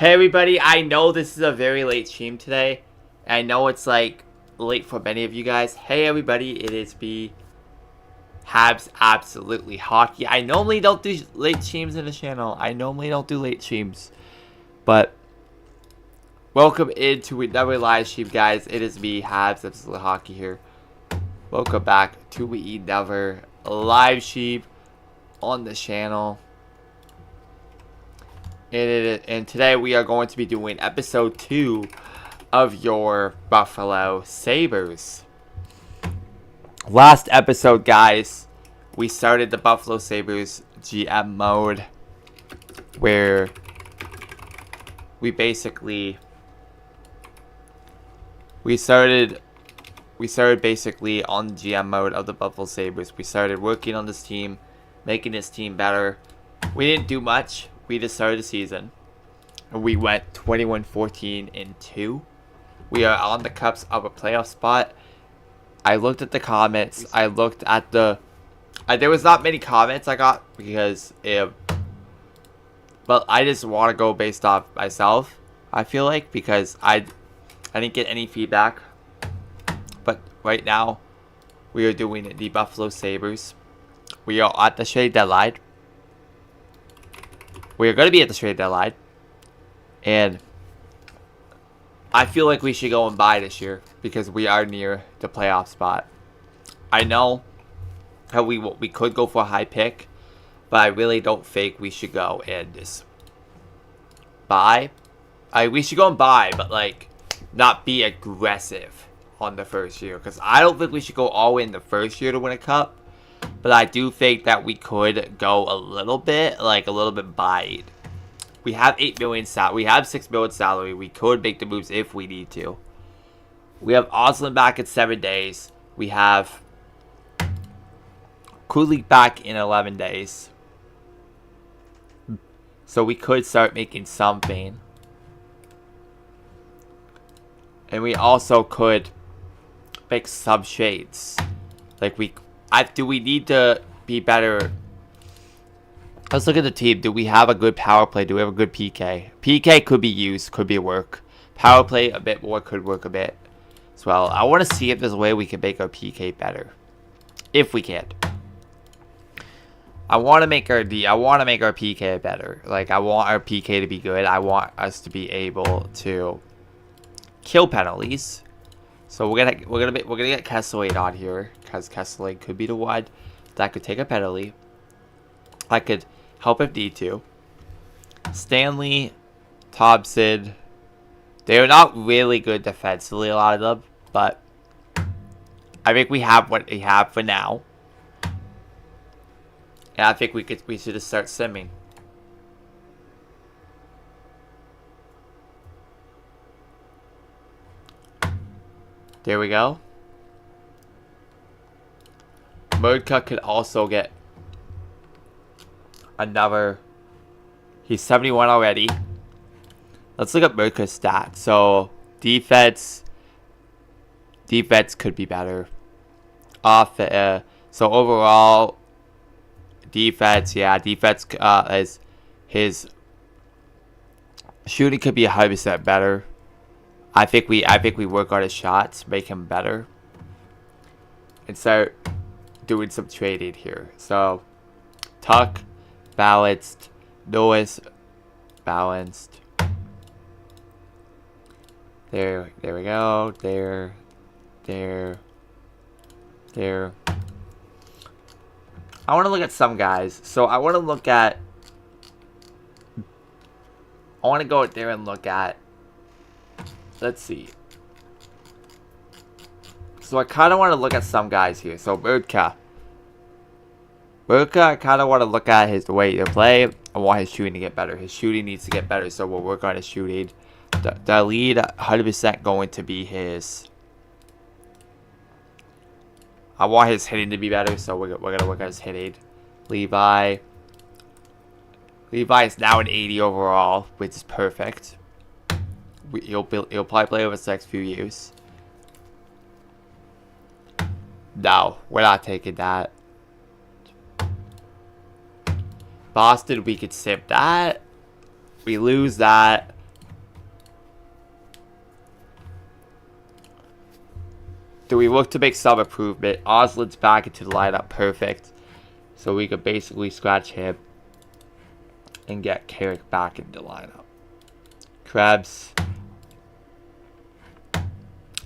Hey everybody, I know this is a very late stream today. I know it's like late for many of you guys. Hey everybody, it is me, Habs Absolutely Hockey. I normally don't do late streams in the channel. But welcome into another live stream, guys. It is me, Habs Absolutely Hockey here. Welcome back to another live stream on the channel. And today we are going to be doing episode 2 of your Buffalo Sabres. Last episode, guys, we started the Buffalo Sabres GM mode, where we started basically on the GM mode of the Buffalo Sabres. We started working on this team, making this team better. We didn't do much. We just started the season. We went 21-14-2. We are on the cusp of a playoff spot. I looked at the comments. I looked at the... there was not many comments I got because... but I just want to go based off myself, I feel like, because I didn't get any feedback. But right now, we are doing the Buffalo Sabres. We are at the trade deadline. We are going to be at the trade deadline. And I feel like we should go and buy this year because we are near the playoff spot. I know how we could go for a high pick, but I really don't think we should go and just buy. We should go and buy, but like not be aggressive on the first year, because I don't think we should go all in the first year to win a cup. But I do think that we could go a little bit buying. We have $8 million salary. We have $6 million salary. We could make the moves if we need to. We have Osland back in 7 days. We have Kulik back in 11 days. So we could start making something. And we also could make some trades. Like do we need to be better? Let's look at the team. Do we have a good power play? Do we have a good PK? PK could be used, could be work. Power play a bit more, could work a bit as well. I want to see if there's a way we can make our PK better. If we can. I want to make our PK better. Like, I want our PK to be good. I want us to be able to kill penalties. So we're gonna get Kesselade on here, because Kesselade could be the one that could take a penalty. I could help if need to. Stanley, Thompson, they're not really good defensively, a lot of them, but I think we have what we have for now. And I think we should just start simming. There we go. Murka could also get another. He's 71 already. Let's look at Murka's stats. So defense could be better. So overall defense, yeah, defense is his shooting could be 100% better. I think we work on his shots, make him better, and start doing some trading here. So Tuck, balanced. Noah's balanced. There we go. There. I want to look at some guys. So I want to go out there and look at. Let's see. So I kind of want to look at some guys here. So Murka, I kind of want to look at his way to play. I want his shooting to get better. His shooting needs to get better, so we'll work on his shooting. The lead 100% going to be his. I want his hitting to be better, so we're gonna work on his hitting. Levi is now an 80 overall, which is perfect. He'll probably play over the next few years. No, we're not taking that. Boston, we could sip that. We lose that. Do we look to make some improvement? Oslin's back into the lineup. Perfect. So we could basically scratch him and get Carrick back into the lineup. Krebs.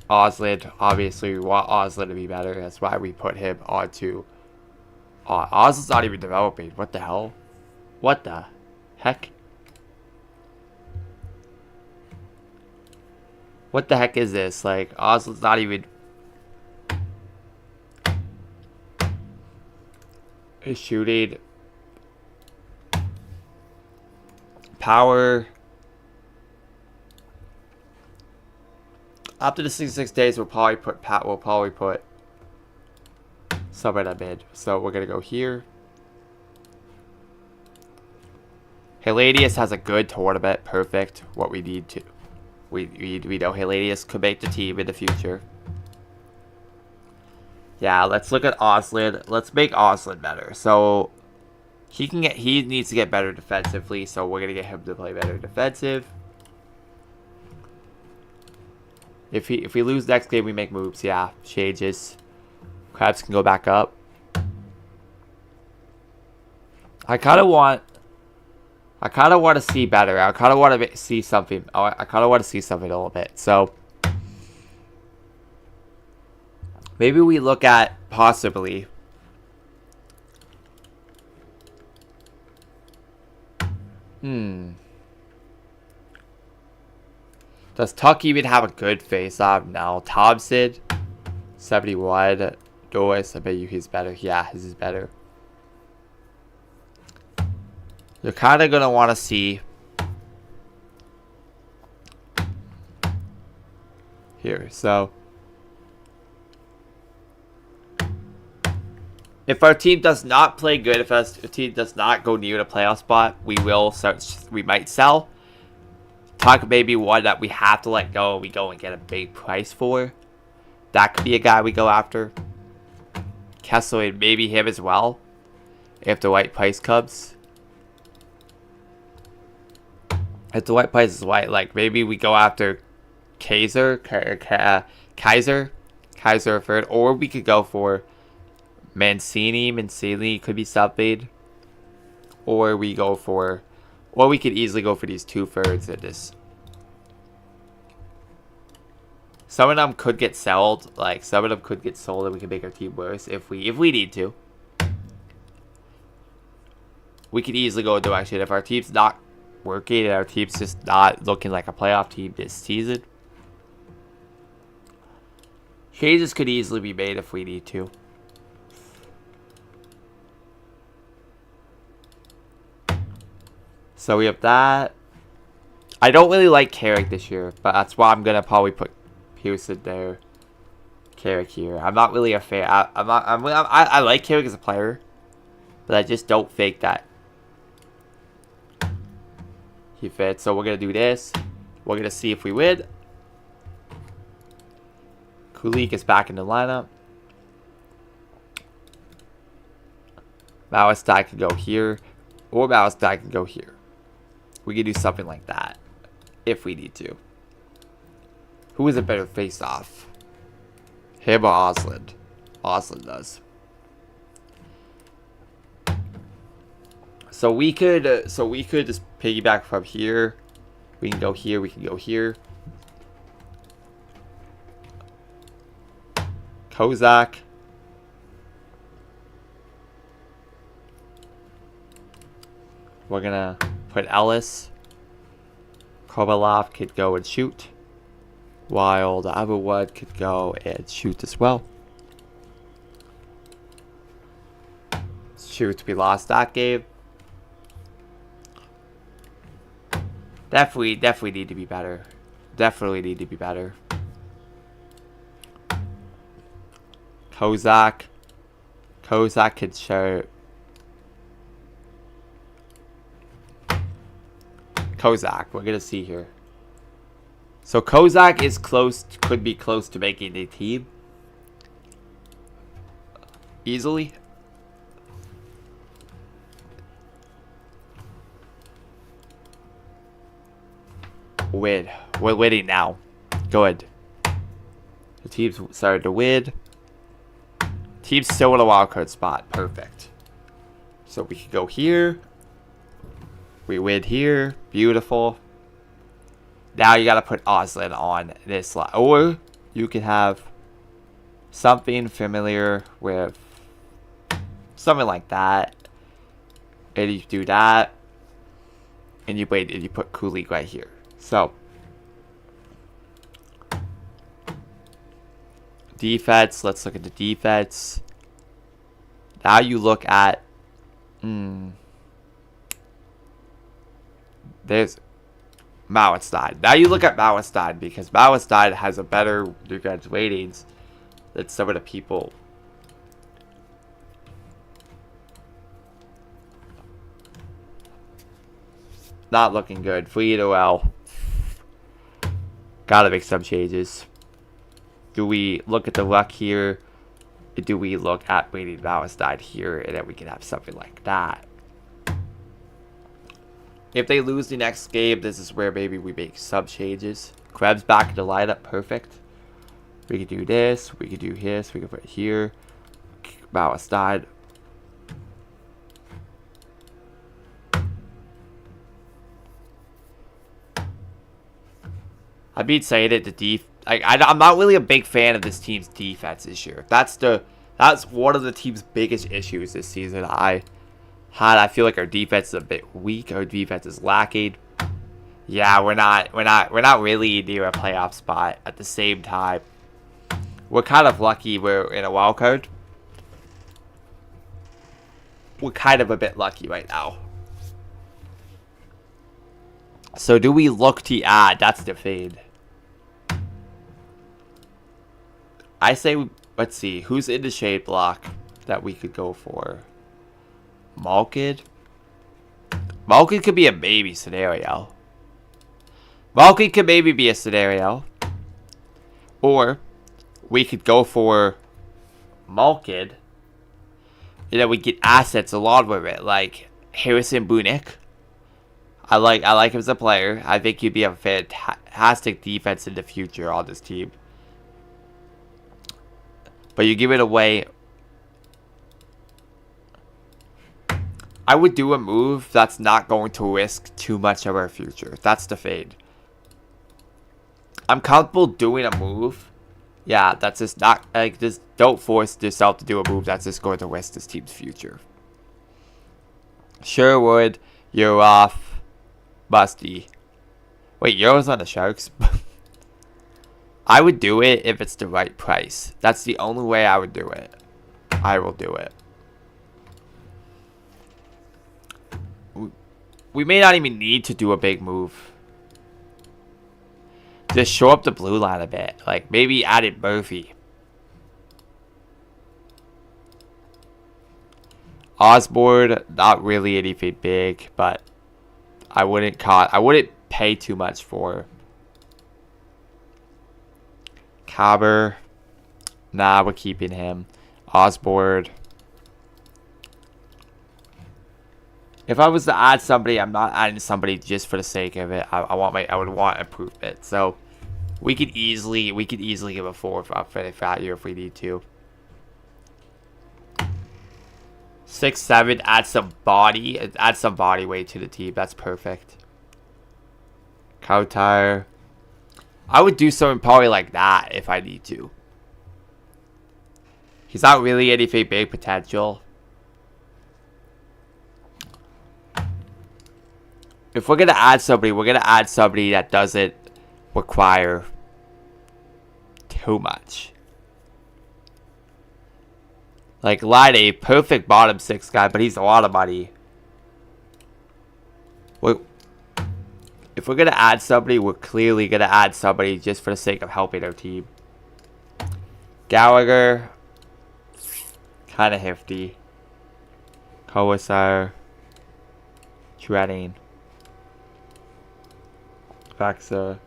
Oslin. Obviously, we want Oslin to be better. That's why we put him onto... Oslin's not even developing. What the hell? What the heck? What the heck is this? Like, Oslin's not even... His shooting... Power... After the 66 days, we'll probably put somewhere in the mid. So we're gonna go here. Heladius has a good tournament. Perfect. What we need to. We know Heladius could make the team in the future. Yeah, let's look at Oslin. Let's make Oslin better. So he needs to get better defensively. So we're gonna get him to play better defensive. If we lose next game, we make moves. Yeah, changes. Krebs can go back up. I kind of want to see better. I kind of want to see something. I kind of want to see something a little bit. So maybe we look at possibly. Does Tuck even have a good face-off? No. Thompson, 71. Doris, I bet you he's better. Yeah, his is better. You're kind of going to want to see here. So if our team does not play good, if our team does not go near the playoff spot, we might sell. Tuck may be one that we have to let go. We go and get a big price for. That could be a guy we go after. Kessler, maybe him as well. If the right price comes. If the right price is right, like maybe we go after Kaiser third, or we could go for Mancini. Mancini could be something. Or we could easily go for these 2 thirds in this. Some of them could get sold. Like, some of them could get sold and we can make our team worse if we need to. We could easily go a direction. If our team's not working and our team's just not looking like a playoff team this season. Changes could easily be made if we need to. So we have that. I don't really like Carrick this year, but that's why I'm gonna probably put Pearson there. Carrick here. I'm not really a fan. I like Carrick as a player, but I just don't think that he fits. So we're gonna do this. We're gonna see if we win. Kulik is back in the lineup. Malastai can go here, or Malastai can go here. We can do something like that if we need to. Who is a better face-off? Him or Oslin? Oslin does. So we could just piggyback from here. We can go here. We can go here. Kozak. We're gonna put Ellis. Kovalov could go and shoot. While the other one could go and shoot as well. Shoot, we lost that game. Definitely need to be better. Definitely need to be better. Kozak could shoot. Kozak, we're gonna see here. So Kozak is could be close to making the team. Easily. Win. We're winning now. Good. The team's started to win. Team's still in a wildcard spot. Perfect. So we can go here. We win here. Beautiful. Now you gotta put Oslin on this line. Or you can have something familiar with something like that. And you do that. And you wait and you put Kulik right here. So defense. Let's look at the defense. Now you look at there's Mauenstein. Now you look at Mauenstein because Mauenstein has a better defense ratings than some of the people. Not looking good. Free OL. Gotta make some changes. Do we look at the luck here? Do we look at waiting Mauenstein here? And then we can have something like that. If they lose the next game, this is where maybe we make some changes. Krebs back in the lineup. Perfect. We can do this. We can do this. We can put it here. Mauenstein. I've been saying it. I'm not really a big fan of this team's defense this year. That's one of the team's biggest issues this season. I feel like our defense is a bit weak. Our defense is lacking. Yeah, we're not really near a playoff spot. At the same time, we're kind of lucky we're in a wild card. We're kind of a bit lucky right now. So do we look to add? That's the fade. I say, let's see, who's in the shade block that we could go for? Malkin? Malkin could be a maybe scenario. Malkin could maybe be a scenario. Or we could go for Malkin. And then we get assets along with it, like Harrison Bunick. I like him as a player. I think he'd be a fantastic defense in the future on this team. But you give it away. I would do a move that's not going to risk too much of our future. That's the fade. I'm comfortable doing a move. Yeah, that's just not like just don't force yourself to do a move that's just going to risk this team's future. Sherwood, you're off. Busty. Wait, Euro's on the Sharks? I would do it if it's the right price. That's the only way I would do it. I will do it. We may not even need to do a big move. Just show up the blue line a bit. Like, maybe added Murphy. Osborne, not really anything big, but I wouldn't pay too much for. Cabber, nah, we're keeping him. Osborne. If I was to add somebody, I'm not adding somebody just for the sake of it. I would want improvement. So we could easily give a 4 for value if we need to. 6'7", add some body weight to the team. That's perfect. Kautar. I would do something probably like that if I need to. He's not really anything big potential. If we're going to add somebody, we're going to add somebody that doesn't require too much. Like Line, perfect bottom 6 guy, but he's a lot of money. If we're going to add somebody, we're clearly going to add somebody just for the sake of helping our team. Gallagher. Kind of hefty. Kowasar. Treading. Faxa.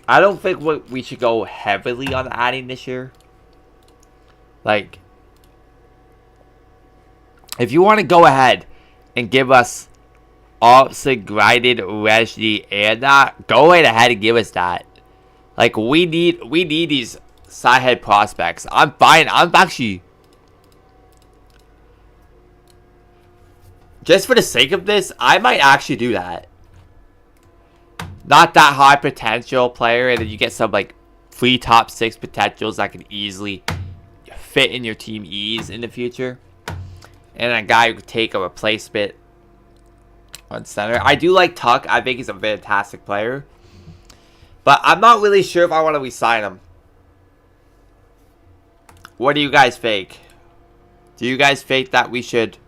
I don't think we should go heavily on adding this year. Like, if you want to go ahead and give us Olsen, Grinded, Reggie, and that, go right ahead and give us that. Like, we need these side head prospects. I'm fine. I'm actually, just for the sake of this, I might actually do that. Not that high potential player, and then you get some like free top 6 potentials that can easily fit in your team ease in the future. And a guy who could take a replacement on center. I do like Tuck. I think he's a fantastic player. But I'm not really sure if I want to re-sign him. What do you guys think? Do you guys think that we should...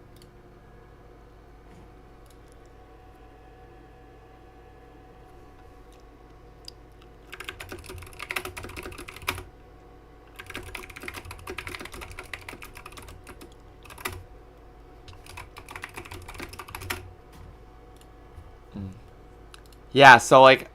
Yeah, so like...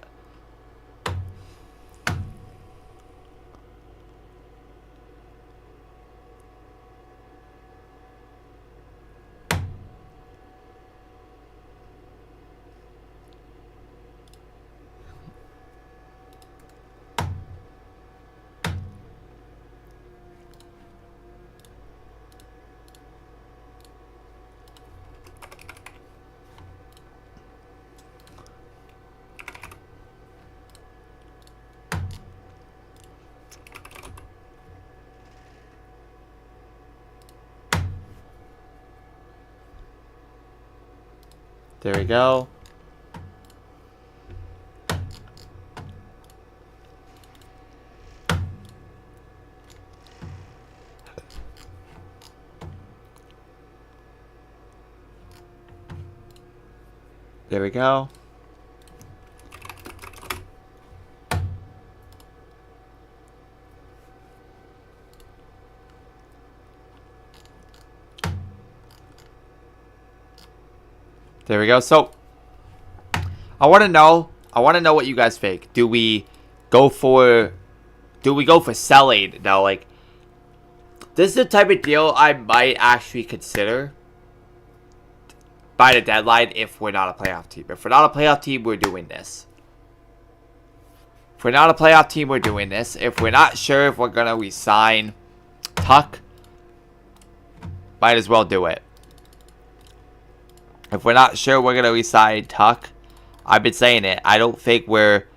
There we go. There we go. There we go. So, I want to know what you guys think. Do we go for selling? No, like, this is the type of deal I might actually consider by the deadline if we're not a playoff team. If we're not a playoff team, we're doing this. If we're not a playoff team, we're doing this. If we're not sure if we're going to re-sign Tuck, might as well do it. If we're not sure we're going to re-sign Tuck, I've been saying it. I don't really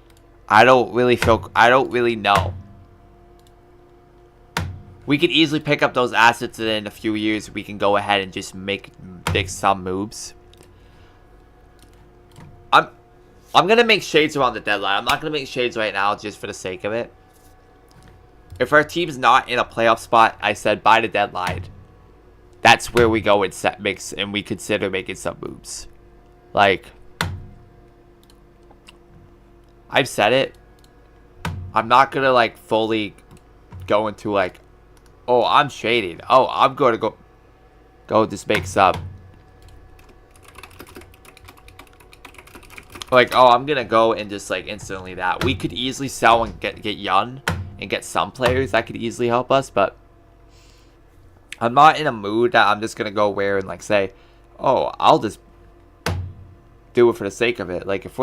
know. We could easily pick up those assets, and in a few years we can go ahead and just make some moves. I'm going to make shades around the deadline. I'm not going to make shades right now just for the sake of it. If our team's not in a playoff spot, I said by the deadline, that's where we go and and we consider making some moves. Like, I've said it. I'm not going to like fully go into like, oh, I'm shading. Oh, I'm going to go just make some. Like, oh, I'm going to go and just like instantly that. We could easily sell and get young and get some players that could easily help us, but I'm not in a mood that I'm just going to go where and like say, oh, I'll just do it for the sake of it. Like, if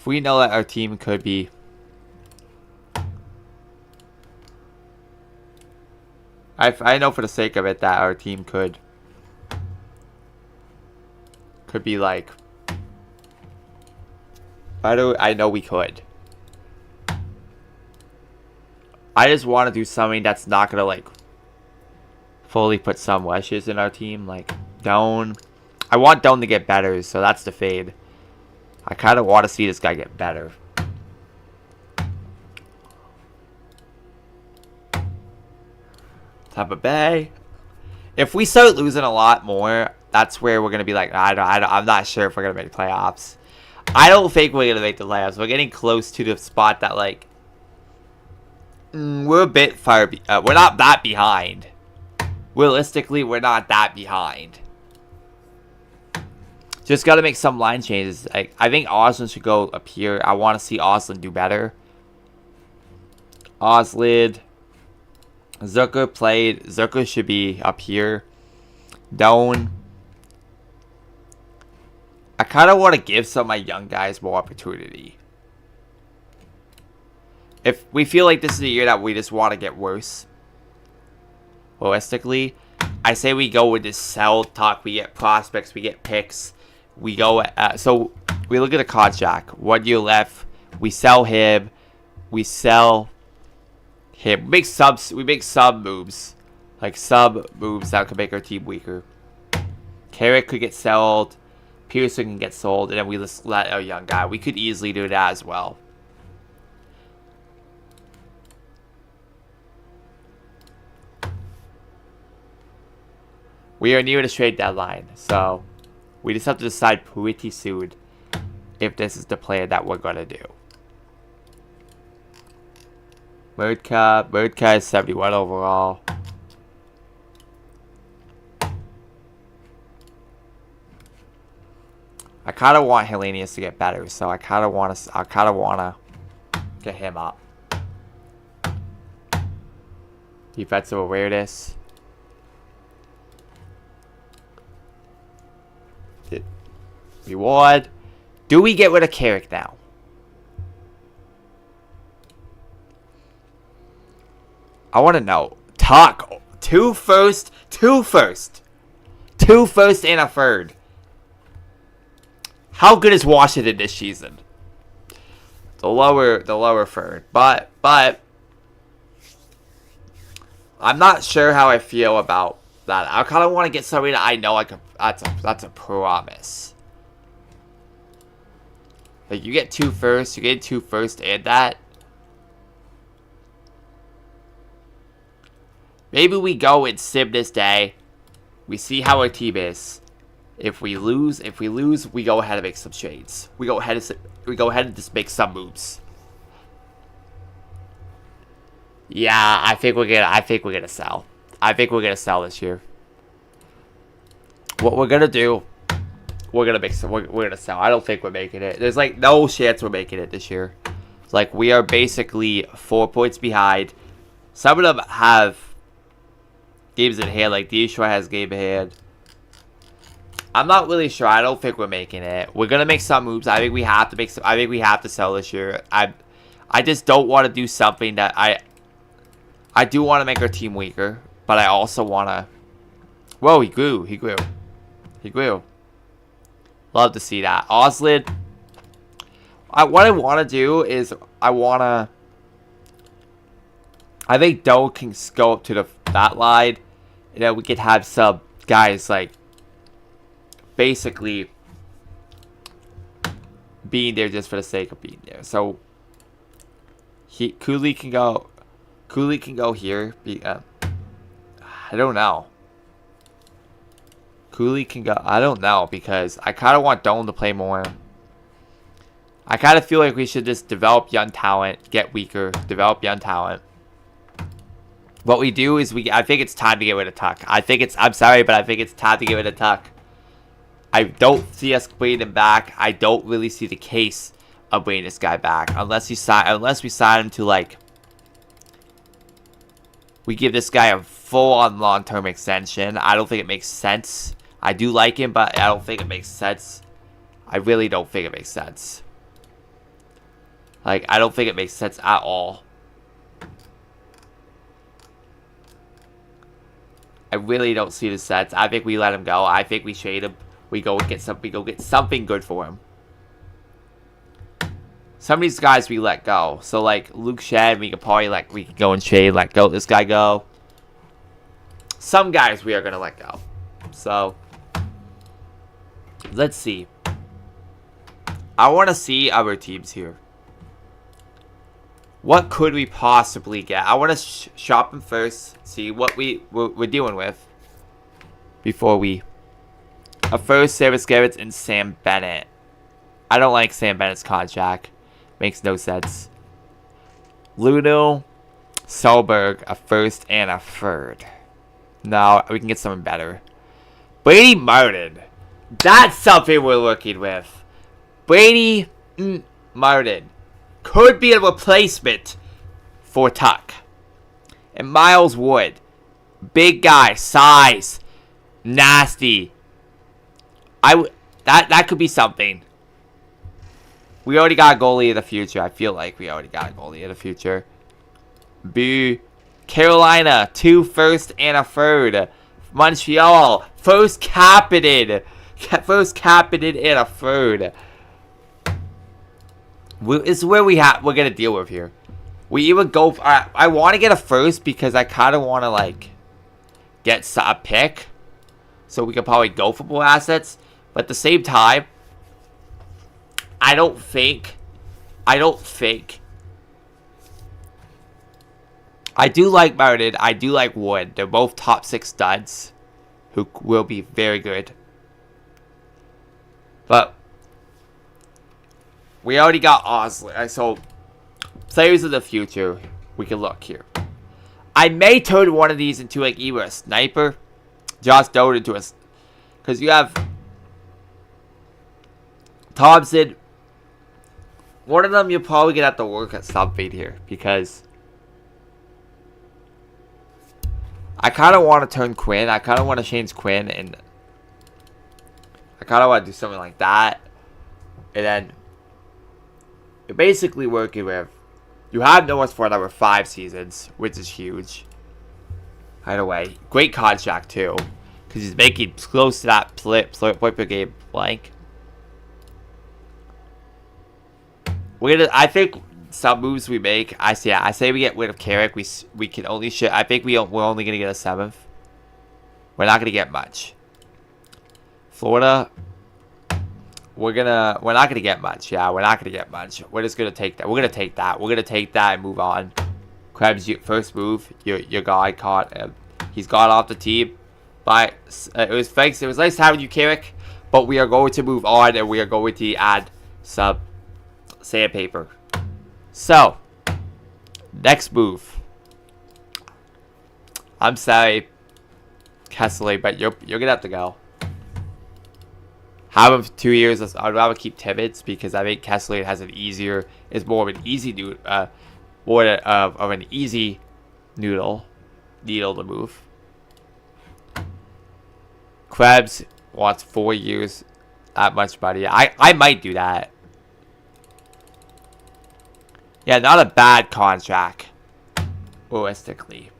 we know that our team could be I know for the sake of it that our team could be like, I know we could. I just want to do something that's not going to like fully put some wedges in our team. Like, Doan. I want Doan to get better, so that's the fade. I kind of want to see this guy get better. Tampa Bay. If we start losing a lot more, that's where we're going to be like, I'm not sure if we're going to make playoffs. I don't think we're going to make the playoffs. We're getting close to the spot that, like, we're a bit far. We're not that behind. Realistically, we're not that behind. Just got to make some line changes. I think Oslin should go up here. I want to see Oslin do better. Oslid. Zucker played. Zucker should be up here. Doan. I kind of want to give some of my young guys more opportunity. if we feel like this is a year that we just want to get worse, realistically, I say we go with this sell talk. We get prospects, we get picks. We go so we look at the contract. 1 year left. We sell him. We sell him. We make sub moves, like sub moves that could make our team weaker. Carrick could get sold. Pearson can get sold, and then we just let our young guy. We could easily do that as well. We are near the trade deadline, so we just have to decide pretty soon if this is the plan that we're gonna do. Murdka is 71 overall. I kind of want Hellenius to get better, so I kind of want to get him up. Defensive awareness. Reward. Do we get rid of Carrick now? I want to know. Talk. 2 first. 2 first. 2 first and a third. How good is Washington this season? The lower third. But I'm not sure how I feel about that. I kind of want to get somebody that I know that's a promise. Like, you get 2 first, you get 2 first and that. Maybe we go and sim this day. We see how our team is. If we lose, we go ahead and make some trades. We go ahead and just make some moves. Yeah, I think we're gonna sell. I think we're gonna sell this year. What we're gonna do, we're gonna sell. I don't think we're making it. There's like no chance we're making it this year. It's like we are basically 4 points behind. Some of them have games in hand, like Detroit has game in hand. I'm not really sure. I don't think we're making it. We're gonna make some moves. I think we have to make some. I think we have to sell this year. I just don't want to do something that I do want to make our team weaker, but I also want to. Whoa, he grew. Love to see that. Oslin. What I want to do is I think Doe can go up to that line, and then we could have some guys like basically being there just for the sake of being there. So Cooley can go here. I don't know. Cooley can go. I don't know, because I kind of want Dolan to play more. I kind of feel like we should just develop young talent, get weaker, develop young talent. What we do is I think it's time to get rid of Tuck. I'm sorry, but I think it's time to get rid of Tuck. I don't see us bringing him back. I don't really see the case of bringing this guy back unless we sign him to, like, we give this guy a full-on long-term extension. I don't think it makes sense. I do like him, but I don't think it makes sense. I really don't think it makes sense. Like, I don't think it makes sense at all. I really don't see the sense. I think we let him go. I think we trade him. We go get something good for him. Some of these guys we let go. So like Luke Shed, we could probably we could go and trade, let this guy go. Some guys we are gonna let go. So let's see. I want to see other teams here. What could we possibly get? I want to shop them first, see what we're dealing with before we. A first, Service Garrett's and Sam Bennett. I don't like Sam Bennett's contract. Makes no sense. Luno, Solberg, a first and a third. No, we can get someone better. Brady Martin. That's something we're looking with. Brady Martin could be a replacement for Tuck. And Miles Wood. Big guy, size, nasty. That could be something. We already got a goalie in the future. I feel like we already got a goalie in the future. Boo. Carolina, 2 first and a third. Montreal, first captain. First captain and a third. This is where we're gonna deal with here. We even go. I want to get a first because I kind of want to like get a pick, so we can probably go for more assets. But at the same time, I don't think. I do like Martin. I do like Wood. They're both top 6 studs who will be very good. But we already got Osler. So, players of the future, we can look here. I may turn one of these into like either a sniper, Josh Doan into a... Because you have Thompson. One of them you're probably going to have to work at something here. Because I kind of want to turn Quinn. I kind of want to change Quinn. And I kind of want to do something like that. And then you're basically working with... You have Norris for another 5 seasons, which is huge. Either way, great contract too. Because he's making close to that point per game blank. I think some moves we make. I say we get rid of Carrick. We can only ship. I think we're only gonna get a 7th. We're not gonna get much. Florida. We're not gonna get much. Yeah, we're not gonna get much. We're just gonna take that. We're gonna take that. We're gonna take that and move on. Krebs, first move. Your guy caught him. He's gone off the team. But it was thanks. It was nice having you, Carrick. But we are going to move on and we are going to add some sandpaper. So, next move. I'm sorry, Kessler, but you're gonna have to go. Have him for 2 years. I'd rather keep Tibbets because I think Kessler has is more of an easy more of an easy needle to move. Krebs wants 4 years. That much money. I might do that. Yeah, not a bad contract, realistically,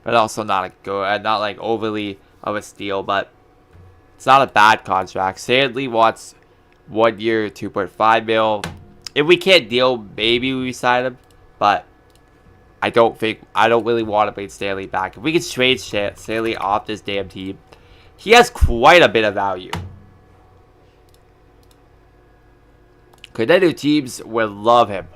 but also not like overly of a steal, but it's not a bad contract. Stanley wants 1 year, 2.5 mil. If we can't deal, maybe we sign him, but I don't really want to bring Stanley back. If we can trade Stanley off this damn team, he has quite a bit of value. Contender teams would love him.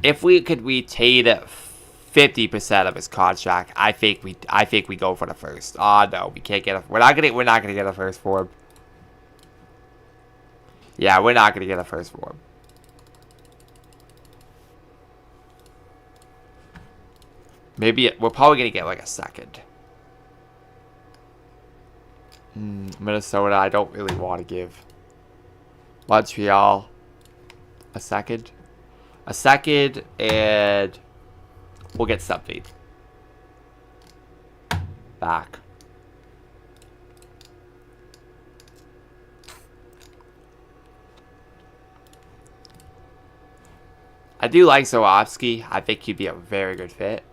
If we could retain 50% of his contract, I think we go for the first. Oh no, we can't get we're not gonna get a first for him. Yeah, we're not gonna get a first for him. Maybe we're probably gonna get like a second. Minnesota, I don't really want to give. Montreal, a second. A second, and we'll get something back. I do like Zawadzki. I think he'd be a very good fit.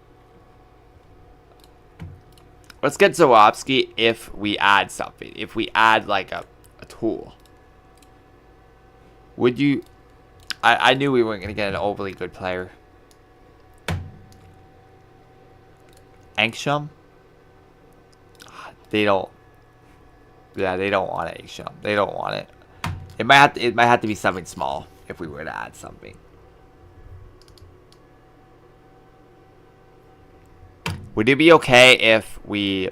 Let's get Zawadzki if we add something. If we add like a tool. Would you... I knew we weren't going to get an overly good player. Angsham? They don't... Yeah, they don't want it, Angsham. They don't want it. It might have to be something small if we were to add something. Would it be okay if you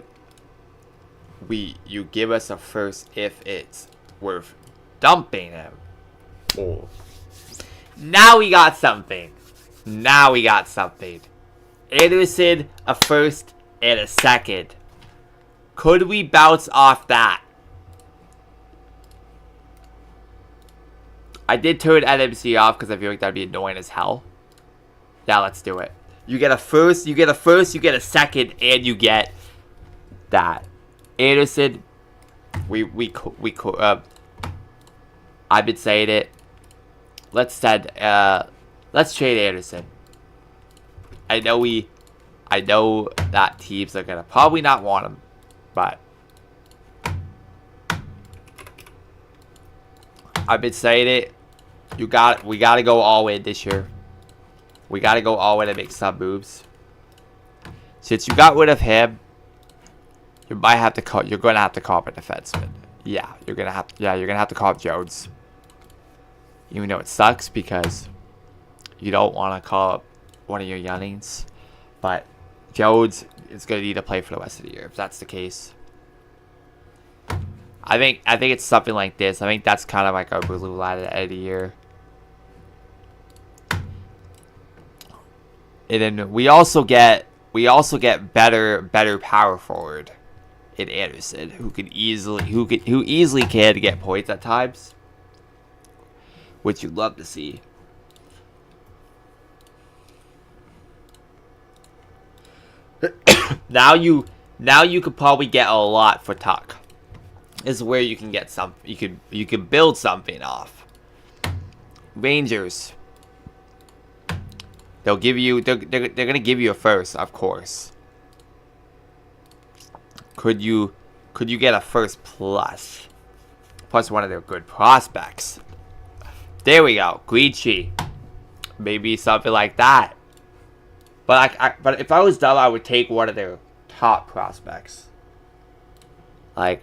give us a first if it's worth dumping him? Oh. Now we got something. Anderson, a first and a second. Could we bounce off that? I did turn NMC off because I feel like that'd be annoying as hell. Yeah, let's do it. You get a first, you get a second, and you get that. Anderson, I've been saying it. Let's trade Anderson. I know that teams are gonna probably not want him, but I've been saying it. We gotta go all in this year. We gotta go all in and make some moves. Since you got rid of him, you're gonna have to call up a defenseman. Yeah, you're gonna have to call up Jones. Even though it sucks because you don't want to call up one of your youngins, but Jones is gonna need to play for the rest of the year if that's the case. I think it's something like this. I think that's kind of like our blue line at the end of the year. And then we also get better power forward in Anderson, who easily can get points at times, which you'd love to see. now you could probably get a lot for Tuck. This is where you can get some. You could build something off. Rangers. They'll give you. They're gonna give you a first, of course. Could you get a first plus one of their good prospects? There we go, Guichi. Maybe something like that. But but if I was dumb, I would take one of their top prospects. Like,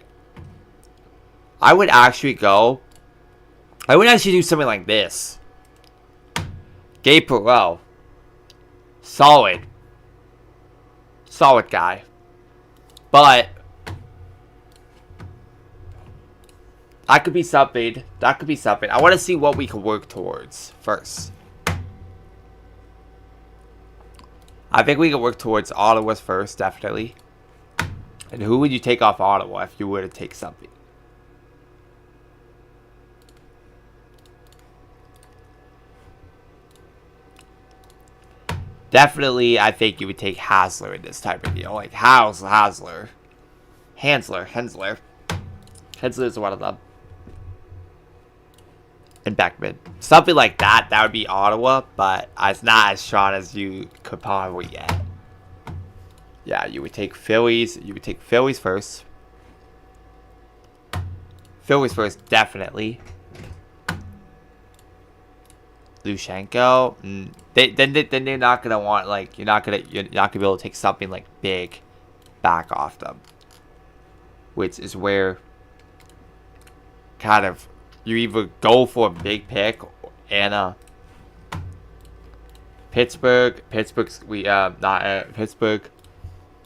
I would actually do something like this. Gabe Perreault. Solid guy. But that could be something. I want to see what we can work towards first. I think we can work towards Ottawa's first, definitely. And who would you take off Ottawa if you were to take something? Definitely, I think you would take Hasler in this type of deal. Like, Hensler. Hensler is one of them. And Beckman. Something like that. That would be Ottawa, but it's not as strong as you could probably get. Yeah, you would take Phillies. You would take Phillies first. Definitely. Lushenko. Then they're not gonna want, like, you're not gonna be able to take something like big back off them, which is where kind of you either go for a big pick and Pittsburgh.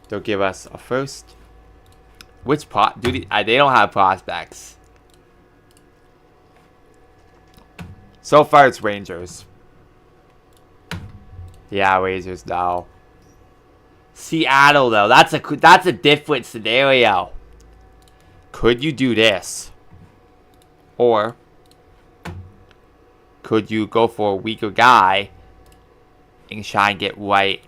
They'll give us a first. They don't have prospects. So far, it's Rangers. Yeah, Rangers now. Seattle, though, that's a different scenario. Could you do this? Or could you go for a weaker guy and try and get White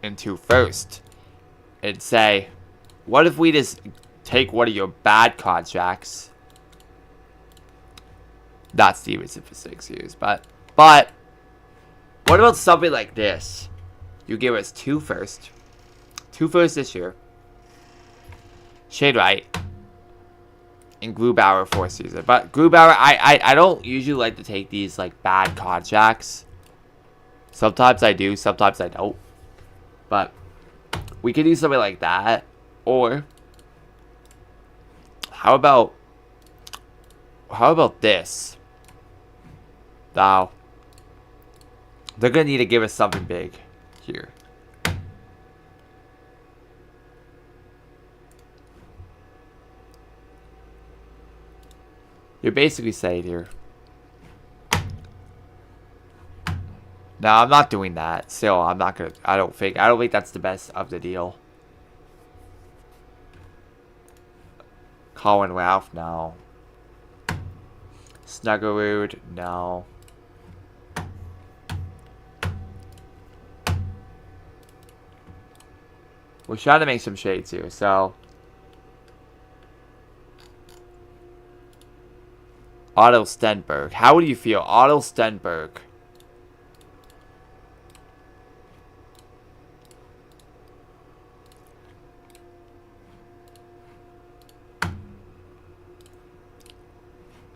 into first? And say, what if we just take one of your bad contracts? Not Stevenson for 6 years, but what about something like this? You give us 2 firsts this year. Shade Wright and Grubauer for season, but Grubauer, I don't usually like to take these like bad contracts. Sometimes I do, sometimes I don't. But we could do something like that, or how about this? Now, they're going to need to give us something big here. You're basically saying here. No, I'm not doing that. Still, I'm not going to. I don't think that's the best of the deal. Colin Ralph, no. Snuggerud, no. We're trying to make some shades here, so Otto Stenberg. How do you feel? Otto Stenberg.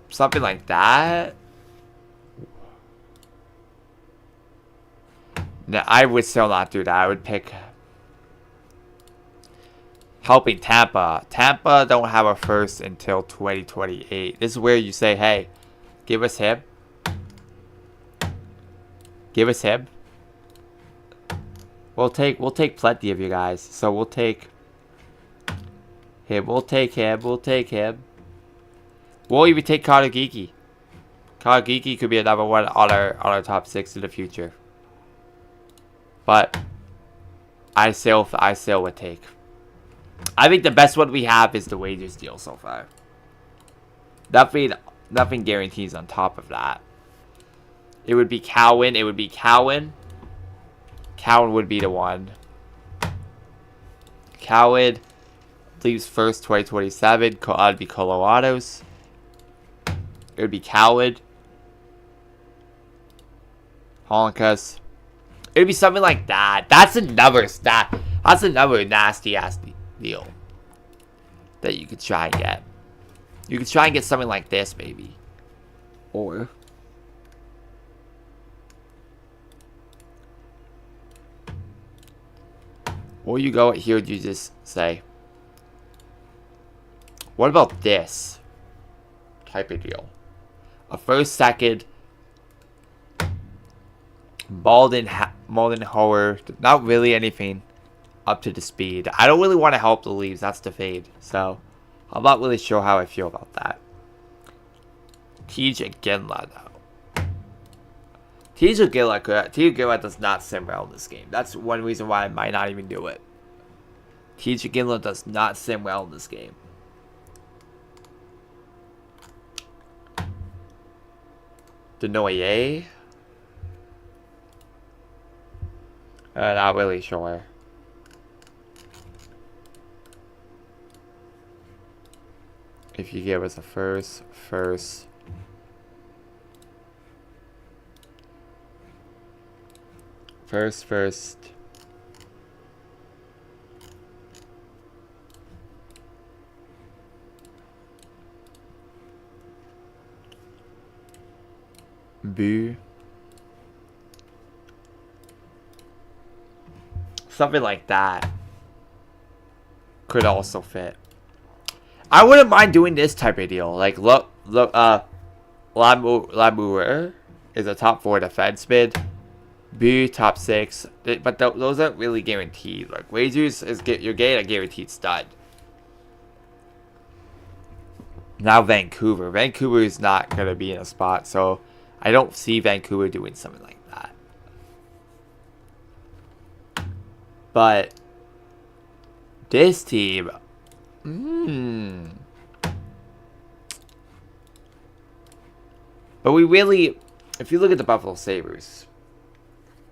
Something like that. No, I would still not do that. I would pick helping Tampa. Tampa don't have a first until 2028. This is where you say, hey, give us him. Give us him. We'll take plenty of you guys. So we'll take him. We'll take him. We'll take him. We'll even take Kadagiki. Kadagiki could be another one on our top 6 in the future. But I still would take. I think the best one we have is the wages deal so far. Nothing guarantees on top of that. It would be Cowan. It would be Cowan. Cowan would be the one. Cowan leaves first 2027. That'd be Colorado's. It would be Cowan. Honkas. It would be something like that. That's another stat. That's another nasty ass deal that you could try and get. You could try and get something like this, maybe. Or you go here and you just say, what about this type of deal? A first, second, Malden Howard, not really anything up to the speed. I don't really want to help the Leafs. That's the fade. So I'm not really sure how I feel about that. TJ Ginla, though. TJ Ginla does not sim well in this game. That's one reason why I might not even do it. TJ Ginla does not sim well in this game. Denoyer? Not really sure. If you give us a first. Boo. Something like that could also fit. I wouldn't mind doing this type of deal. Like, look, Lamour is a top 4 defenseman. B, top 6. But those aren't really guaranteed. Like, wagers, you're getting a guaranteed stud. Now Vancouver. Vancouver is not going to be in a spot. So, I don't see Vancouver doing something like that. But this team, but we really, if you look at the Buffalo Sabres,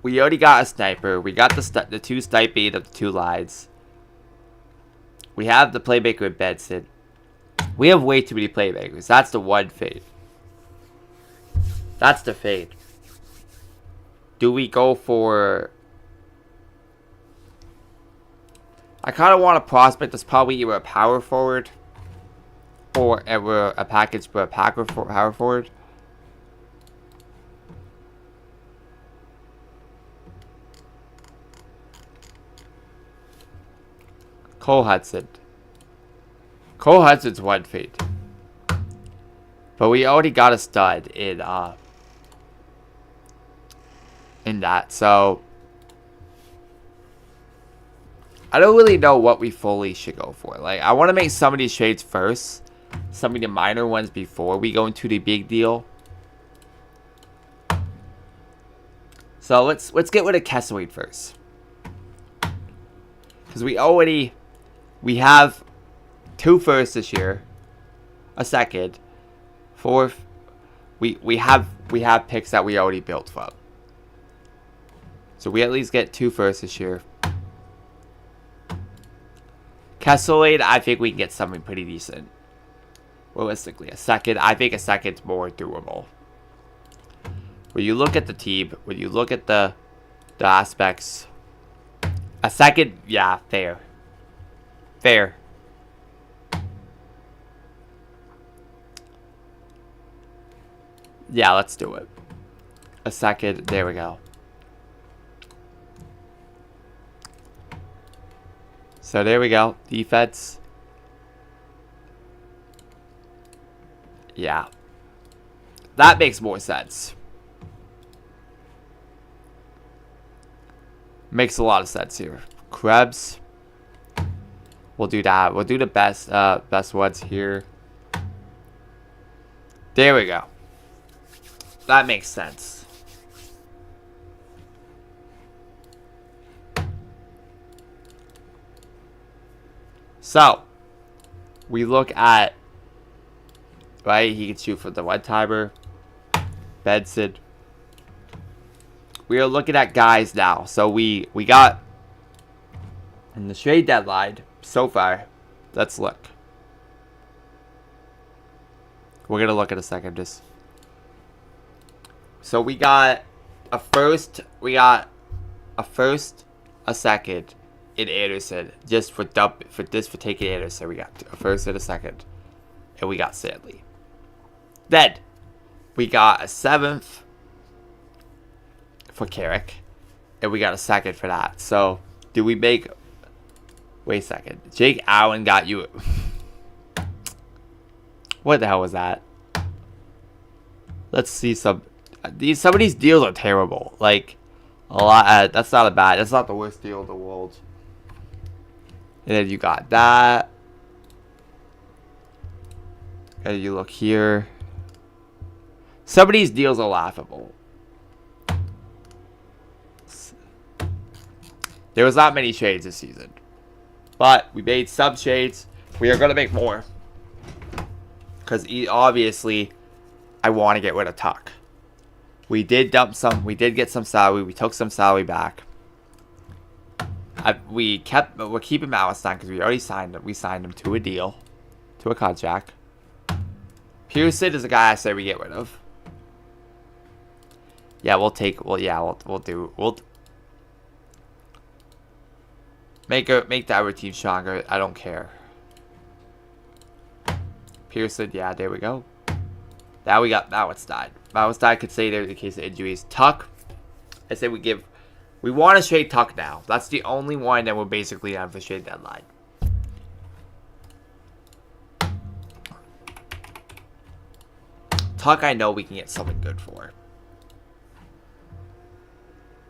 we already got a sniper. We got the 2 sniping of the 2 lines. We have the playmaker with Benson. We have way too many playmakers. That's the one fade. That's the fade. Do we go for? I kind of want a prospect that's probably either a power forward or ever a package for a power forward. Cole Hudson. Cole Hudson's one fade. But we already got a stud in that, so I don't really know what we fully should go for. Like, I want to make some of these trades first. Some of the minor ones before we go into the big deal. So let's get rid of Kesselweed first. Because we have 2 firsts this year. A second. 4th. We have picks that we already built from. So we at least get 2 firsts this year. Kesselweed, I think we can get something pretty decent. realistically. A second, I think a second's more doable. When you look at the team, when you look at the aspects, a second, yeah, fair. Fair. Yeah, let's do it. A second, there we go. So there we go. Defense. Yeah. That makes more sense. Makes a lot of sense here. Krebs. We'll do that. We'll do the best ones here. There we go. That makes sense. So, we look at, right, he can shoot for the one-timer. Benson. We are looking at guys now. So, we got, in the trade deadline, so far, let's look. We're going to look in a second, just. So, we got a first, a second, in Anderson, just for taking Anderson. We got a first and a second, and we got Stanley. Then we got a 7th for Carrick, and we got a 2nd for that. So do we make? Wait a second. Jake Allen got you. What the hell was that? Let's see some of these deals are terrible. Like a lot. That's not that's not the worst deal in the world. And then you got that. And you look here. Some of these deals are laughable. There was not many trades this season. But we made some trades. We are going to make more. Because obviously, I want to get rid of Tuck. We did dump some. We did get some salary. We took some salary back. We're keeping Malestein because we already signed him. We signed him to a deal, to a contract. Pearson is a guy I say we get rid of. Yeah, we'll make the other team stronger. I don't care. Pearson, yeah, there we go. Now we got Malestein. Malestein could stay there in case of injuries. Tuck, I say we want to trade Tuck now. That's the only one that we're basically on for trade deadline. Tuck, I know we can get something good for.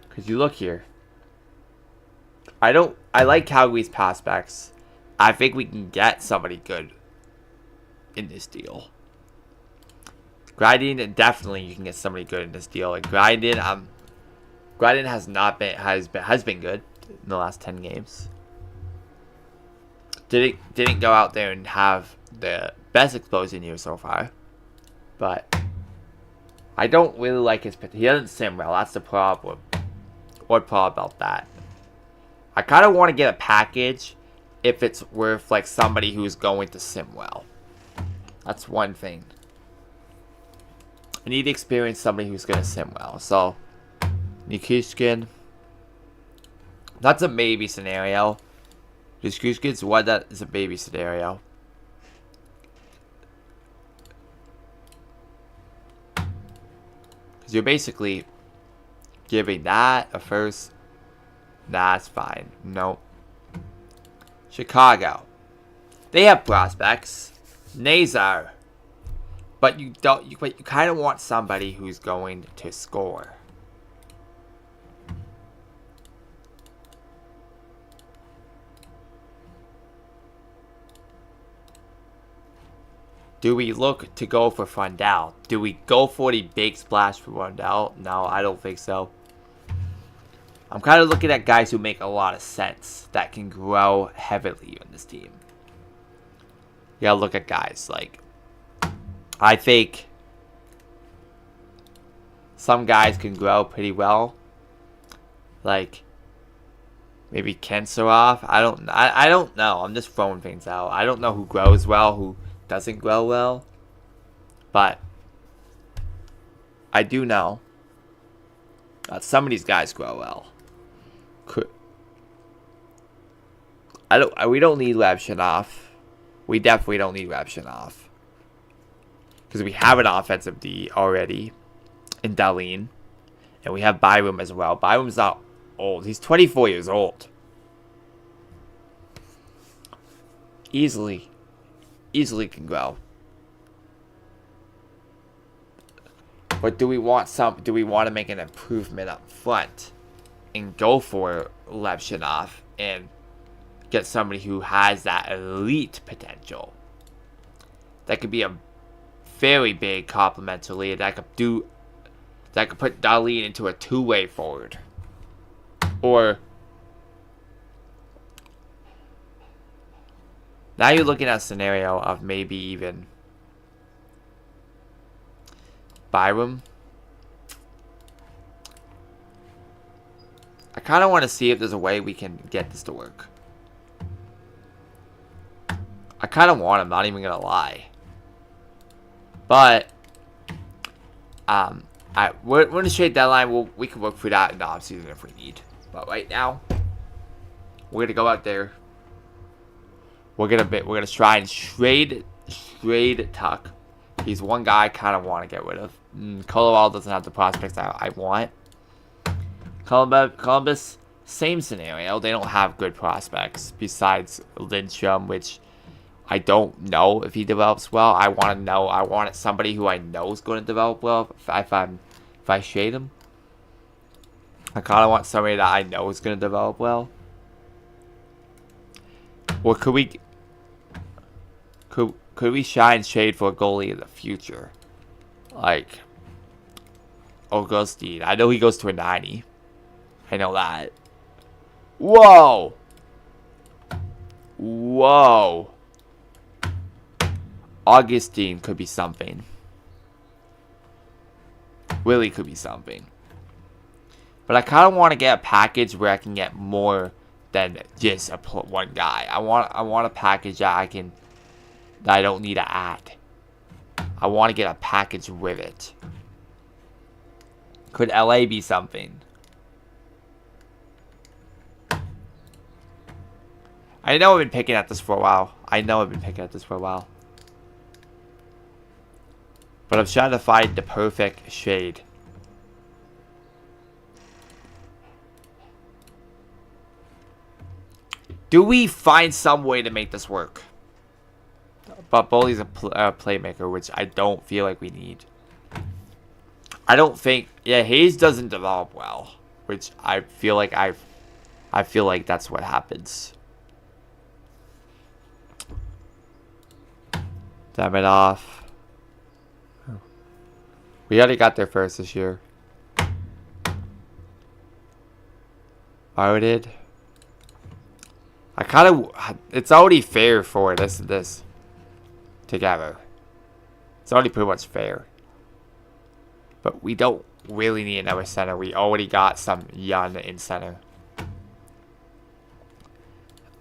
Because you look here. I like Calgary's prospects. I think we can get somebody good in this deal. Grinding, definitely you can get somebody good in this deal. Like Grinding has been good in the last 10 games. Didn't go out there and have the best explosion year so far. But I don't really like his pitch. He doesn't sim well. That's the problem. What problem about that? I kind of want to get a package if it's worth like somebody who's going to sim well. That's one thing. I need to experience somebody who's going to sim well. So, Nikushkin. That's a maybe scenario. Nikushkin's one that is a maybe scenario. Because you're basically giving that a first. That's fine. Nope. Chicago. They have prospects. Nazar. But you kind of want somebody who's going to score. Do we look to go for Fundell? Do we go for the big splash for Fundell? No, I don't think so. I'm kind of looking at guys who make a lot of sense that can grow heavily in this team. You gotta look at guys like, I think some guys can grow pretty well. Like maybe Kenserov. I don't know. I'm just throwing things out. I don't know who grows well, who doesn't grow well. But I do know that some of these guys grow well. We don't need Levshinov. We definitely don't need Levshinov. Because we have an offensive D already in Dahlin. And we have Byram as well. Byram's not old. He's 24 years old. Easily can grow. But do we want to make an improvement up front and go for Levshinov and get somebody who has that elite potential? That could be a very big complement to Leah. That could put Dahlin into a two-way forward. Or now you're looking at a scenario of maybe even Byram. I kind of want to see if there's a way we can get this to work. I kind of want him, not even going to lie. But, we're going to trade deadline. We can work through that in the offseason if we need. But right now, we're going to go out there. We're going to try and trade Tuck. He's one guy I kind of want to get rid of. Colorado doesn't have the prospects I want. Columbus, same scenario. They don't have good prospects besides Lindstrom, which I don't know if he develops well. I want somebody who I know is going to develop well if I shade him. I kind of want somebody that I know is going to develop well. Or could we shine shade for a goalie in the future? Like Augustine. I know he goes to a 90. I know that. Whoa! Augustine could be something. Willie could be something. But I kind of want to get a package where I can get more than just one guy. I want a package that I don't need to add. I want to get a package with it. Could LA be something? I know I've been picking at this for a while. But I'm trying to find the perfect shade. Do we find some way to make this work? But Boley's a playmaker, which I don't feel like we need. I don't think... Yeah, Hayes doesn't develop well. Which I feel like I feel like that's what happens. Damn it off. We already got there first this year. I did. I kind of... It's already fair for this and this. Together. It's already pretty much fair. But we don't really need another center. We already got some young in center.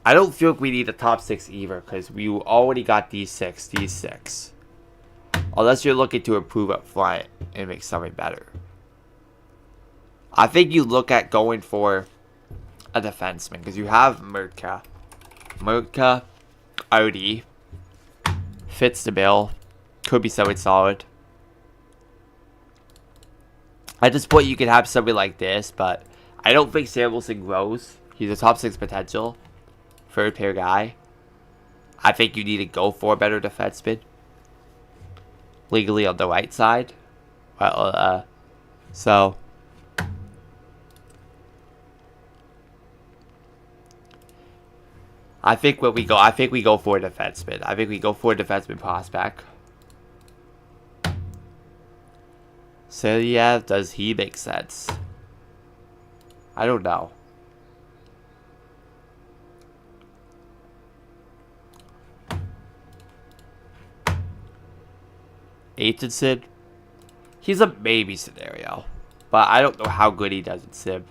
I don't feel like we need a top 6 either. Because we already got these six. Unless you're looking to improve up front and make something better. I think you look at going for a defenseman. Because you have Murtka, Odie. Fits the bill. Could be something solid. At this point, you could have somebody like this, but I don't think Samuelson grows. He's a top 6 potential. Third pair guy. I think you need to go for a better defenseman. Legally on the right side. So... I think we go for a defenseman. I think we go for a defenseman prospect. So yeah, does he make sense? I don't know. Aitchison, he's a maybe scenario, but I don't know how good he does in Sim.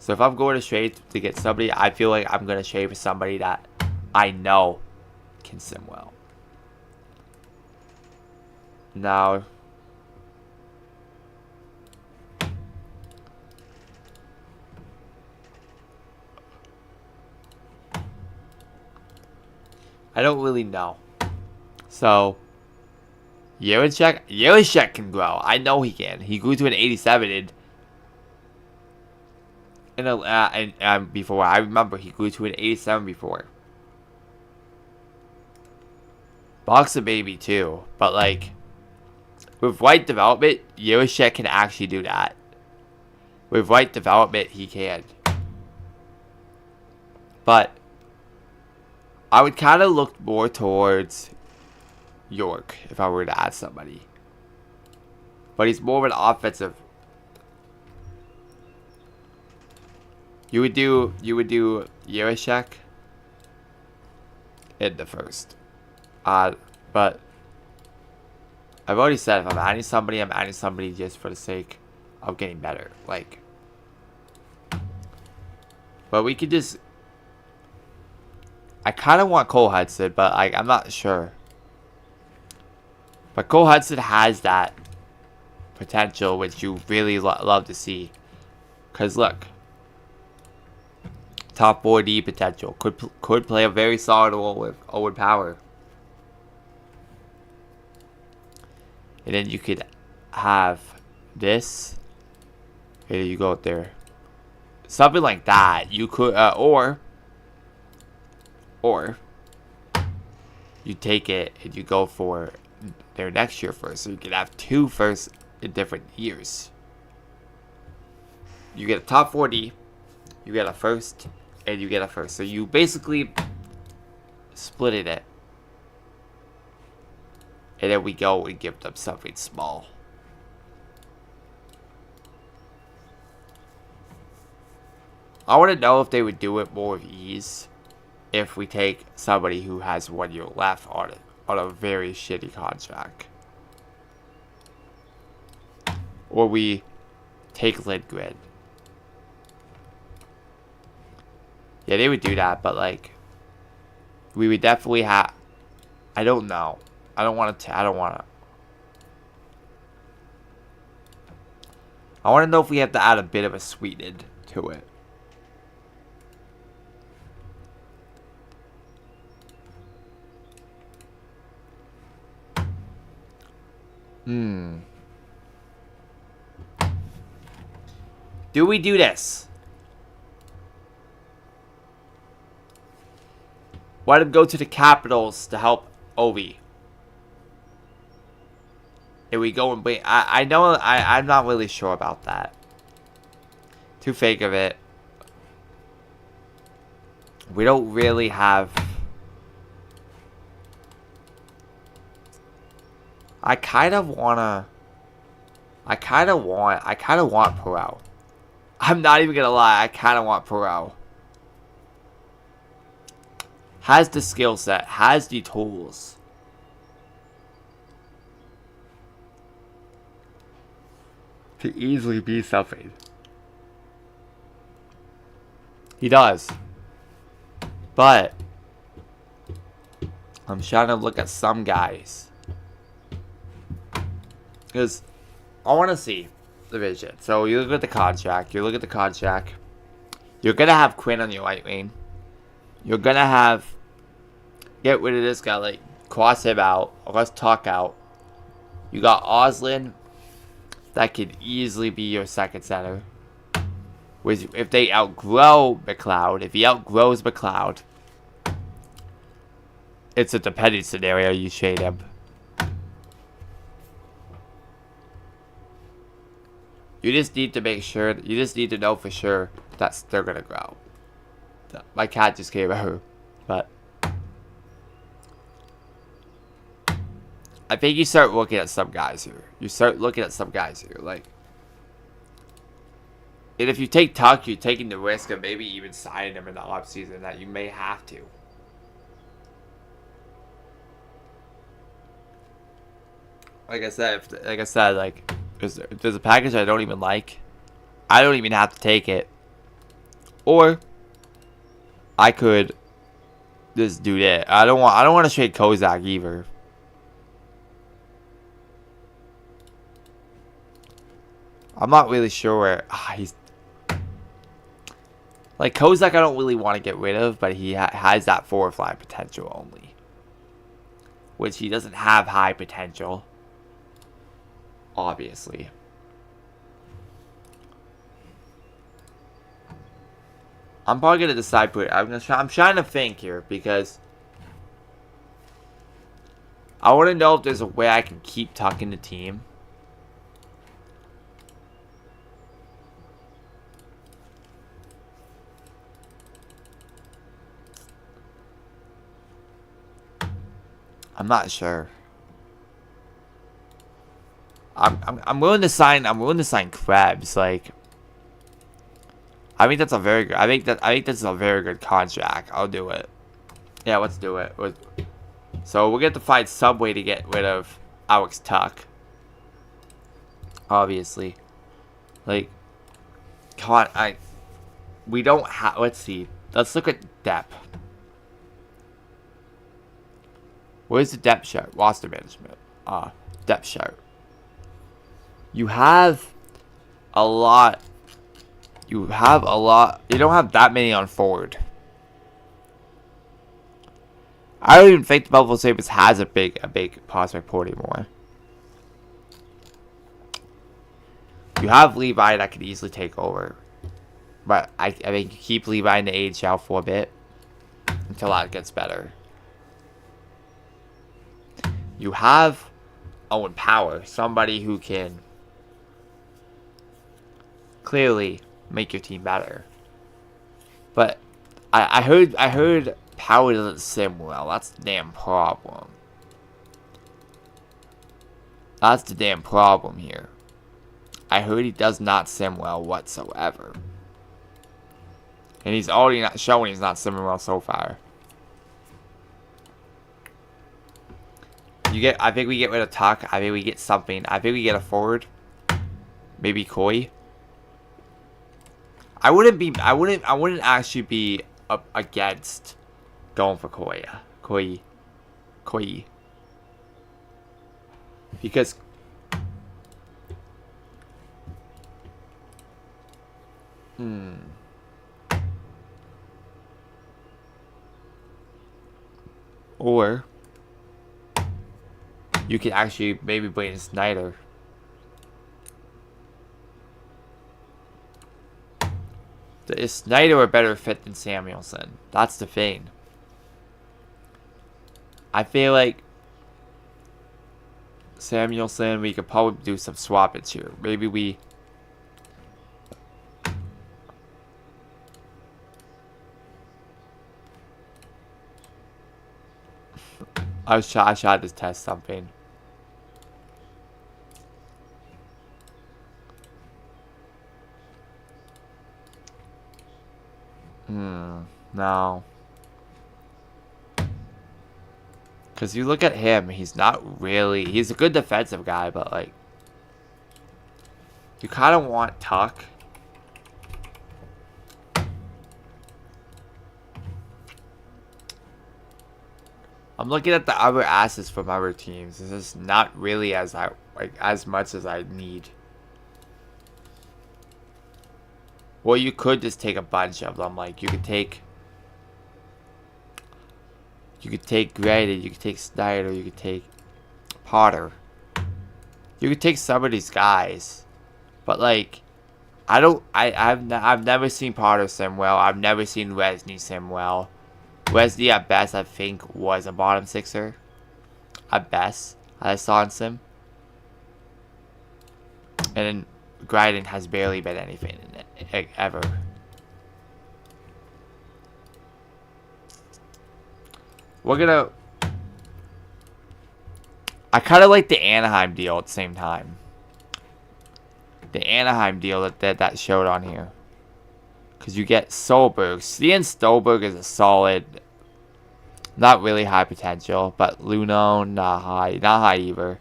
So if I'm going to trade to get somebody, I feel like I'm going to trade for somebody that I know can sim well. Now, I don't really know. So, Yerishek can grow. I know he can. He grew to an 87 before. I remember he grew to an 87 before. Buck's a baby too, but like with right development, Yerishek can actually do that. With right development, he can. But I would kind of look more towards York if I were to add somebody. But he's more of an offensive. You would do Yerishek in the first. But I've already said if I'm adding somebody, I'm adding somebody just for the sake of getting better. Like, but we could just. I kind of want Cole Hudson, but like I'm not sure. But Cole Hudson has that potential, which you really love to see. Cause look, top 4D potential could play a very solid role with Owen Power. And then you could have this. Here you go there. Something like that. You could, or you take it and you go for their next year first. So you could have 2 firsts in different years. You get a top 40, you get a first, and you get a first. So you basically split it. And then we go and give them something small. I want to know if they would do it more with ease if we take somebody who has 1 year left on a very shitty contract. Or we take Lindgren. Yeah, they would do that, but like we would definitely have. I don't know. I don't want to. I want to know if we have to add a bit of a sweeten to it. Do we do this? Let him go to the Capitals to help Ovi. And we go and bring. I'm not really sure about that. Too fake of it. We don't really have. I kind of want Perot. I'm not even gonna lie. I kind of want Perot. Has the skill set. Has the tools. To easily be something. He does. But I'm trying to look at some guys. Because I want to see the vision. So you look at the contract. You're going to have Quinn on your right wing. You're going to have. Get rid of this guy. Like, cross him out. Or let's talk out. You got Oslin. That could easily be your second center. If they outgrow McLeod. If he outgrows McLeod. It's a dependent scenario. You trade him. You just need to make sure. You just need to know for sure that they're gonna grow. My cat just came over, but I think you start looking at some guys here. Like, and if you take Tuck, you're taking the risk of maybe even signing him in the offseason that you may have to. Like I said, if there's a package I don't even like, I don't even have to take it. Or I could just do that. I don't want to trade Kozak either. I'm not really sure where he's. Like Kozak, I don't really want to get rid of, but he has that forward line potential only, which he doesn't have high potential. Obviously. I'm probably gonna decide. I'm trying to think here because I want to know if there's a way I can keep tucking the team. I'm not sure. I'm willing to sign. I'm willing to sign Krebs. Like, I think that's a very good. I think that's a very good contract. I'll do it. Yeah, let's do it. So we're gonna have to find some way to get rid of Alex Tuck. Obviously, like, come on. We don't have. Let's see. Let's look at depth. Where's the depth chart? Roster management. Depth chart. You have a lot. You have a lot. You don't have that many on forward. I don't even think the Buffalo Sabres has a big prospect pool anymore. You have Levi that could easily take over. But I think you keep Levi in the AHL for a bit until that gets better. You have Owen Power, somebody who can clearly make your team better. But I heard Power doesn't sim well. That's the damn problem. That's the damn problem here. I heard he does not sim well whatsoever. And he's already not showing he's not simming well so far. I think we get rid of Tuck. I think we get something. I think we get a forward. Maybe Koi. I wouldn't actually be against going for Koi. Because or you could actually maybe bring in Snyder. Is Snyder a better fit than Samuelson? That's the thing. I feel like Samuelson, we could probably do some swappage here. Maybe we... I tried to test something. No. Because you look at him, he's not really... He's a good defensive guy, but, like... You kind of want Tuck. I'm looking at the other assets from other teams. This is not really as much as I need. Well, you could just take a bunch of them. Like, you could take Grady, you could take Snyder, you could take Potter. You could take some of these guys. But, like, I've never seen Potter sim well. I've never seen Wesley sim well. Wesley, at best, I think, was a bottom sixer. At best, I saw in sim. And then Gryden has barely been anything in it, ever. We're gonna... I kind of like the Anaheim deal at the same time. The Anaheim deal that showed on here. Because you get Solberg. Stian Stolberg is a solid... Not really high potential, but Luno, not high either.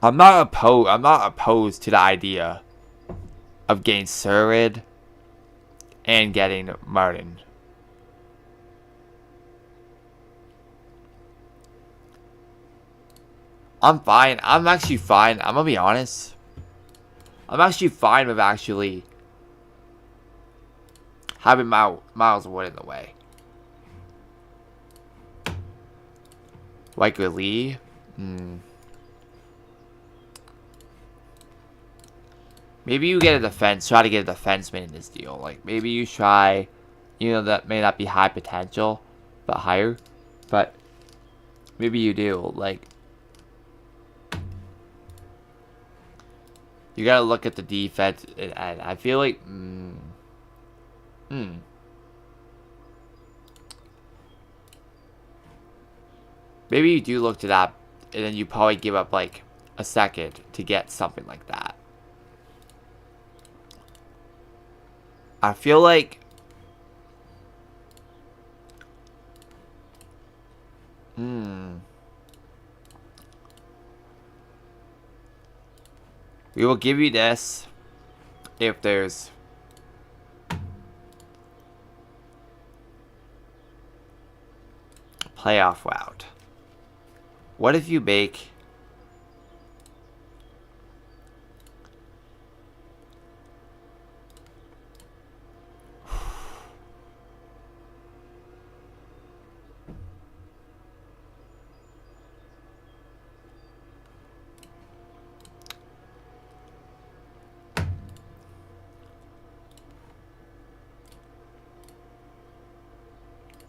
I'm not opposed to the idea of getting Surid and getting Martin. I'm fine. I'm actually fine. I'm gonna be honest. I'm actually fine with actually having Miles Wood in the way. Like Lee? Maybe you get a try to get a defenseman in this deal. Like, maybe you try, that may not be high potential, but higher. But maybe you do. Like, you gotta look at the defense, and I feel like, maybe you do look to that, and then you probably give up, like, a second to get something like that. I feel like... We will give you this if there's... playoff route. What if you make...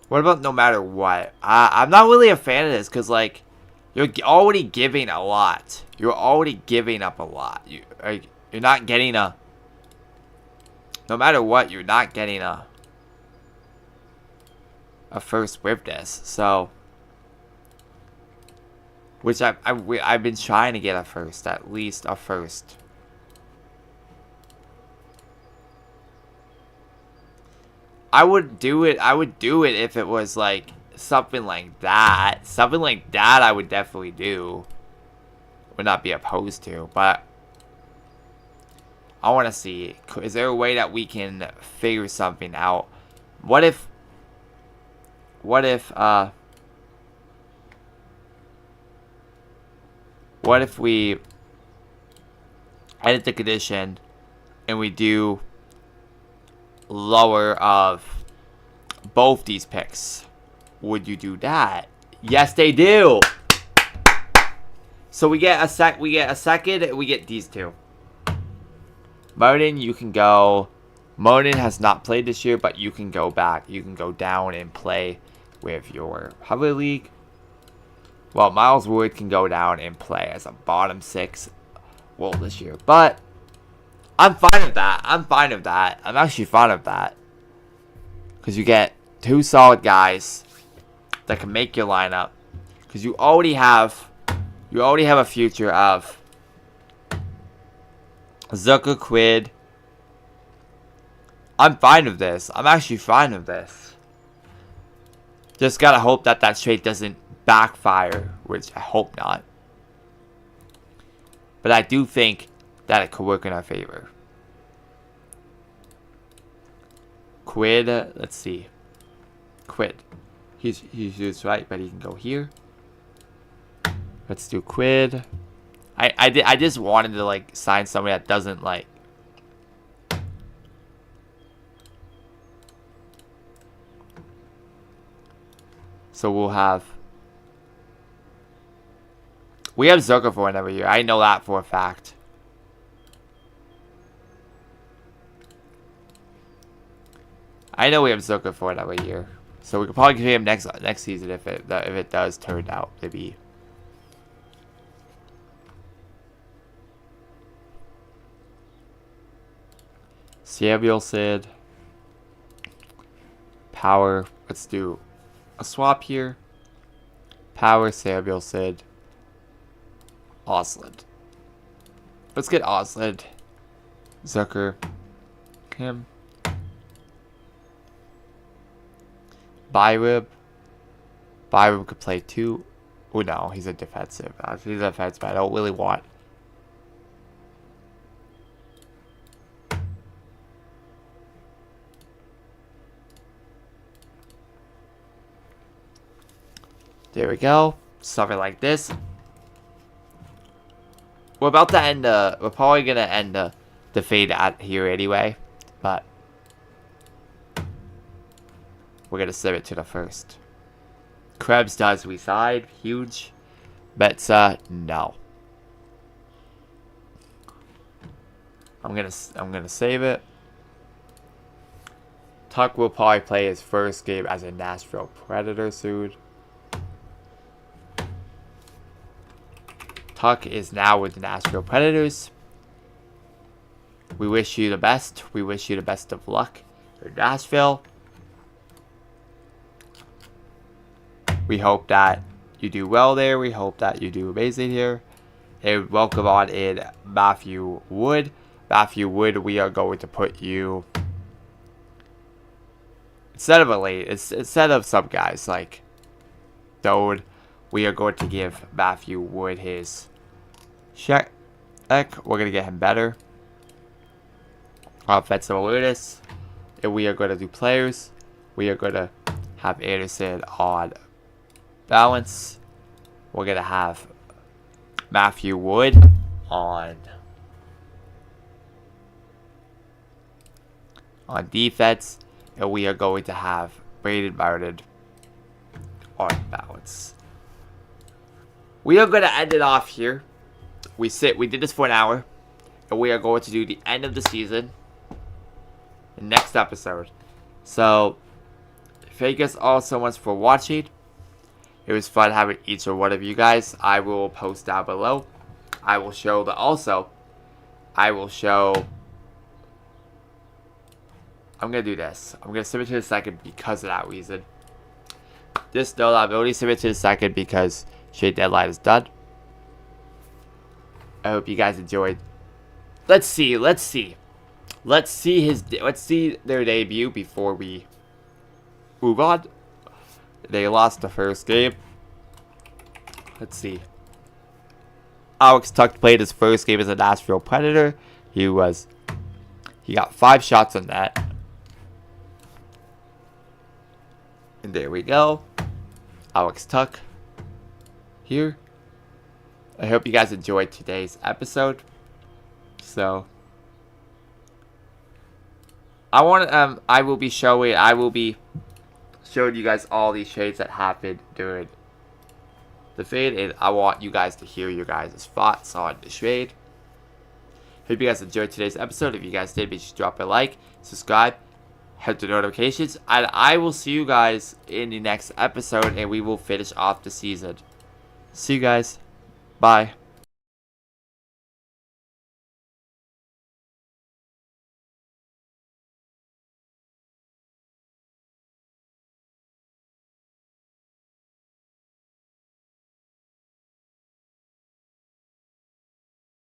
What about no matter what? I'm not really a fan of this because, like, you're already giving a lot. You're already giving up a lot. You're not getting a... No matter what, you're not getting a first with this. So... Which I've been trying to get a first. At least a first. I would do it if it was like something like that. Something like that I would definitely do. Would not be opposed to, but I want to see, is there a way that we can figure something out? What if we edit the condition and we do lower of both these picks? Would you do that? Yes, they do. So we get a second, we get these two. Moden, you can go. Moden has not played this year, but you can go back. You can go down and play with your Public League. Well, Miles Wood can go down and play as a bottom 6 this year. But I'm fine with that. I'm actually fine with that. Because you get 2 solid guys that can make your lineup. Because you already have a future of Zucker, Quid. I'm fine with this. I'm actually fine with this. Just gotta hope that trade doesn't backfire, which I hope not. But I do think that it could work in our favor. Quid, let's see. Quid. He's right, but he can go here. Let's do Quid. I just wanted to like sign somebody that doesn't like. So we have Zucker for another year. I know that for a fact. I know we have Zucker for another year. So we could probably get him next season if it does turn out to be. Samuel Sid. Power. Let's do a swap here. Power, Samuel Sid. Oslund. Let's get Oslund. Zucker. Him. Byrib. Byrib could play 2. Oh no, he's a defensive. He's a defensive. I don't really want. There we go. Something like this. We're about to end we're probably gonna end the fade at here anyway, but we're gonna save it to the first. Krebs does reside, huge. Betsa, no. I'm gonna save it. Tuck will probably play his first game as a Nashville Predator soon. Tuck is now with the Nashville Predators. We wish you the best. We wish you the best of luck in Nashville. We hope that you do well there. We hope that you do amazing here. And welcome on in Matthew Wood. Matthew Wood, we are going to put you instead of some guys like Dode, we are going to give Matthew Wood his check. We're going to get him better. Offensive awareness. And we are going to do players. We are going to have Anderson on balance. We're going to have Matthew Wood on defense. And we are going to have Braden Martin on balance. We are going to end it off here. We did this for an hour. And we are going to do the end of the season. The next episode. So, thank you guys all so much for watching. It was fun having each and one of you guys. I will post down below. I will show I'm going to do this. I'm going to submit to the second because of that reason. Just know that I'm only submitting to the second because trade deadline is done. I hope you guys enjoyed. Let's see their debut before we move on. They lost the first game. Let's see. Alex Tuck played his first game as a Nashville Predator. He got 5 shots on that. And there we go. Alex Tuck here. I hope you guys enjoyed today's episode. So I will be showing you guys all these trades that happened during the fade, and I want you guys to hear your guys' thoughts on the trade. Hope you guys enjoyed today's episode. If you guys did, make sure to drop a like, subscribe, hit the notifications, and I will see you guys in the next episode, and we will finish off the season. See you guys. Bye.